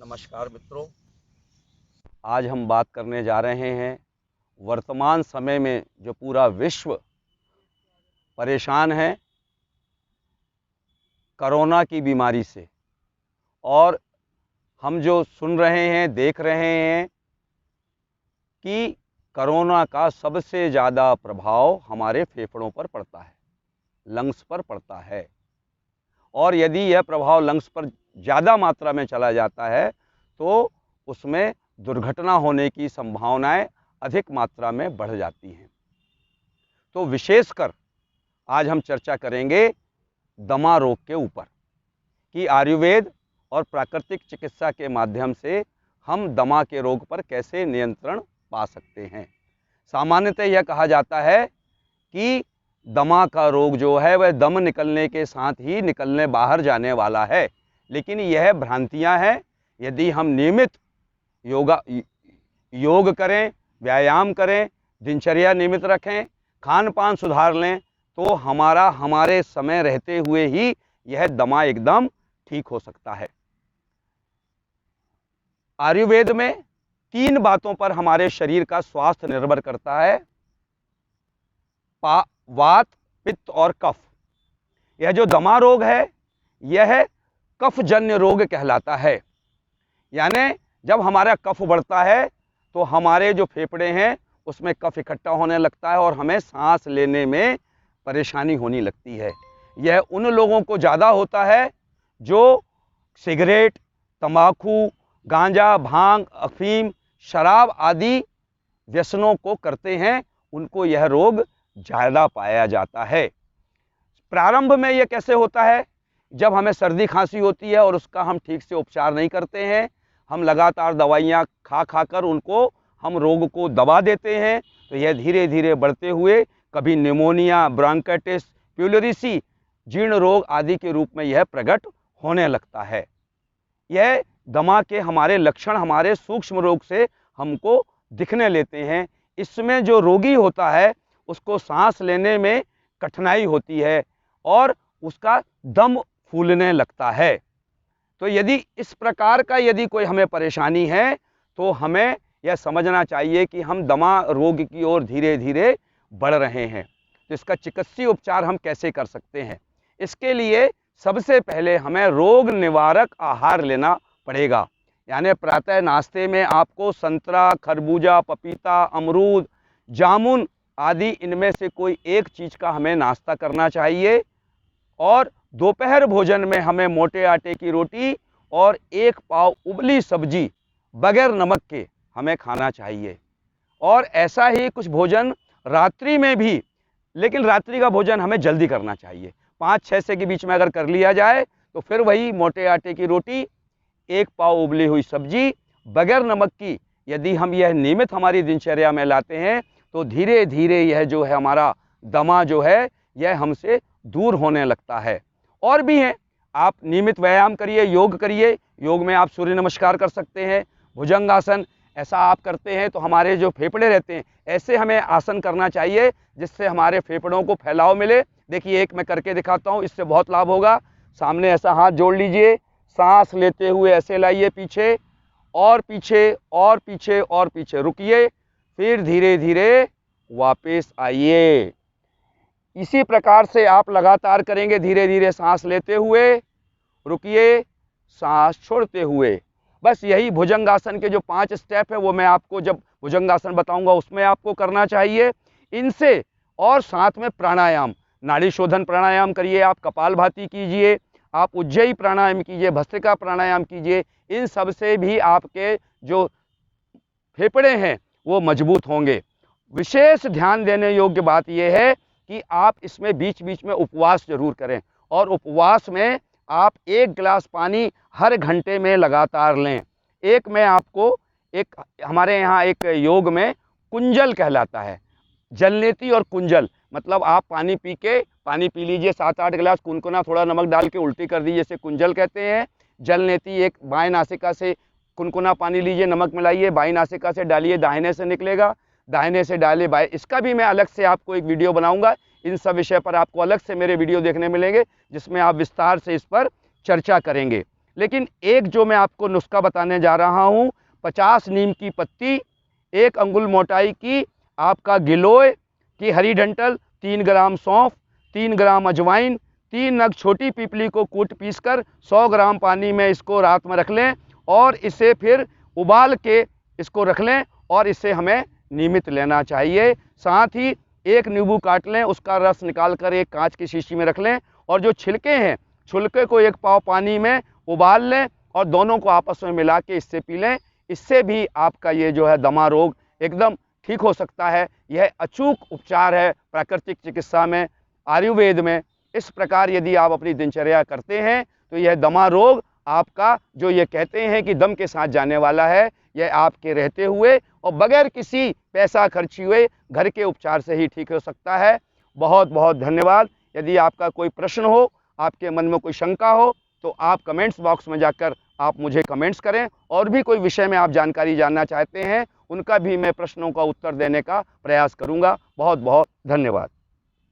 नमस्कार मित्रों, आज हम बात करने जा रहे हैं वर्तमान समय में जो पूरा विश्व परेशान है कोरोना की बीमारी से। और हम जो सुन रहे हैं, देख रहे हैं कि कोरोना का सबसे ज़्यादा प्रभाव हमारे फेफड़ों पर पड़ता है, लंग्स पर पड़ता है। और यदि यह प्रभाव लंग्स पर ज़्यादा मात्रा में चला जाता है तो उसमें दुर्घटना होने की संभावनाएं अधिक मात्रा में बढ़ जाती हैं। तो विशेषकर आज हम चर्चा करेंगे दमा रोग के ऊपर कि आयुर्वेद और प्राकृतिक चिकित्सा के माध्यम से हम दमा के रोग पर कैसे नियंत्रण पा सकते हैं। सामान्यतः यह कहा जाता है कि दमा का रोग जो है वह दम निकलने के साथ ही निकलने बाहर जाने वाला है, लेकिन यह भ्रांतियां हैं। यदि हम नियमित योग करें, व्यायाम करें, दिनचर्या नियमित रखें, खान पान सुधार लें तो हमारे समय रहते हुए ही यह दमा एकदम ठीक हो सकता है। आयुर्वेद में 3 बातों पर हमारे शरीर का स्वास्थ्य निर्भर करता है: वात, पित्त और कफ। यह जो दमा रोग है यह कफजन्य रोग कहलाता है। यानी जब हमारा कफ बढ़ता है तो हमारे जो फेफड़े हैं उसमें कफ इकट्ठा होने लगता है और हमें सांस लेने में परेशानी होने लगती है। यह उन लोगों को ज़्यादा होता है जो सिगरेट, तंबाकू, गांजा, भांग, अफीम, शराब आदि व्यसनों को करते हैं, उनको यह रोग ज़्यादा पाया जाता है। प्रारंभ में यह कैसे होता है? जब हमें सर्दी खांसी होती है और उसका हम ठीक से उपचार नहीं करते हैं, हम लगातार दवाइयाँ खा कर हम रोग को दबा देते हैं, तो यह धीरे धीरे बढ़ते हुए कभी निमोनिया, ब्रोंकाइटिस, प्यूलरिसी, जीर्ण रोग आदि के रूप में यह प्रकट होने लगता है। यह दमा के हमारे लक्षण हमारे सूक्ष्म रोग से हमको दिखने लेते हैं। इसमें जो रोगी होता है उसको सांस लेने में कठिनाई होती है और उसका दम फूलने लगता है। तो यदि इस प्रकार का कोई हमें परेशानी है तो हमें यह समझना चाहिए कि हम दमा रोग की ओर धीरे धीरे बढ़ रहे हैं। तो इसका चिकित्सीय उपचार हम कैसे कर सकते हैं? इसके लिए सबसे पहले हमें रोग निवारक आहार लेना पड़ेगा। यानी प्रातः नाश्ते में आपको संतरा, खरबूजा, पपीता, अमरूद, जामुन आदि इनमें से कोई एक चीज़ का हमें नाश्ता करना चाहिए। और दोपहर भोजन में हमें मोटे आटे की रोटी और 1 पाव उबली सब्जी बगैर नमक के हमें खाना चाहिए। और ऐसा ही कुछ भोजन रात्रि में भी, लेकिन रात्रि का भोजन हमें जल्दी करना चाहिए। 5-6 से के बीच में अगर कर लिया जाए तो फिर वही मोटे आटे की रोटी, 1 पाव उबली हुई सब्जी बगैर नमक की यदि हम यह नियमित हमारी दिनचर्या में लाते हैं तो धीरे धीरे यह जो है हमारा दमा जो है यह हमसे दूर होने लगता है। और भी हैं, आप नियमित व्यायाम करिए, योग करिए। योग में आप सूर्य नमस्कार कर सकते हैं, भुजंगासन। ऐसा आप करते हैं तो हमारे जो फेफड़े रहते हैं, ऐसे हमें आसन करना चाहिए जिससे हमारे फेफड़ों को फैलाव मिले। देखिए, एक मैं करके दिखाता हूँ, इससे बहुत लाभ होगा। सामने ऐसा हाथ जोड़ लीजिए, सांस लेते हुए ऐसे लाइए पीछे और पीछे और पीछे और पीछे, रुकिए, फिर धीरे धीरे वापस आइए। इसी प्रकार से आप लगातार करेंगे, धीरे धीरे सांस लेते हुए, रुकिए, सांस छोड़ते हुए। बस यही भुजंगासन के जो 5 स्टेप है वो मैं आपको जब भुजंगासन बताऊंगा उसमें आपको करना चाहिए। इनसे और साथ में प्राणायाम, नाड़ी शोधन प्राणायाम करिए, आप कपालभाति कीजिए, आप उज्जयी प्राणायाम कीजिए, भस्त्रिका प्राणायाम कीजिए। इन सब से भी आपके जो फेफड़े हैं वो मजबूत होंगे। विशेष ध्यान देने योग्य बात यह है कि आप इसमें बीच बीच में उपवास जरूर करें, और उपवास में आप 1 गिलास पानी हर घंटे में लगातार लें। एक मैं आपको हमारे यहाँ एक योग में कुंजल कहलाता है, जलनेती और कुंजल। मतलब आप पानी पी लीजिए 7-8 गिलास, कुनकुना थोड़ा नमक डाल के उल्टी कर दीजिए, इसे कुंजल कहते हैं। जलनेती, एक बाएं नासिका से कुनकुना पानी लीजिए, नमक मिलाइए, बाएं नासिका से डालिए, दाहिने से निकलेगा, दाहिने से डाले बाएं। इसका भी मैं अलग से आपको एक वीडियो बनाऊंगा। इन सब विषय पर आपको अलग से मेरे वीडियो देखने मिलेंगे जिसमें आप विस्तार से इस पर चर्चा करेंगे। लेकिन एक जो मैं आपको नुस्खा बताने जा रहा हूँ, 50 नीम की पत्ती, 1 अंगुल मोटाई की आपका गिलोय की हरी डंठल, 3 ग्राम सौंफ, 3 ग्राम अजवाइन, 3 नग छोटी पीपली को कूट पीसकर 100 ग्राम पानी में इसको रात में रख लें और इसे फिर उबाल के इसको रख लें और इसे हमें नियमित लेना चाहिए। साथ ही 1 नींबू काट लें, उसका रस निकाल कर एक कांच की शीशी में रख लें और जो छिलके हैं, छिलके को 1 पाव पानी में उबाल लें और दोनों को आपस में मिला के इससे पी लें। इससे भी आपका ये जो है दमा रोग एकदम ठीक हो सकता है। यह अचूक उपचार है प्राकृतिक चिकित्सा में, आयुर्वेद में। इस प्रकार यदि आप अपनी दिनचर्या करते हैं तो यह दमा रोग आपका, जो ये कहते हैं कि दम के साथ जाने वाला है, यह आपके रहते हुए और बगैर किसी पैसा खर्ची हुए घर के उपचार से ही ठीक हो सकता है। बहुत बहुत धन्यवाद। यदि आपका कोई प्रश्न हो, आपके मन में कोई शंका हो, तो आप कमेंट्स बॉक्स में जाकर आप मुझे कमेंट्स करें। और भी कोई विषय में आप जानकारी जानना चाहते हैं, उनका भी मैं प्रश्नों का उत्तर देने का प्रयास करूंगा। बहुत बहुत धन्यवाद।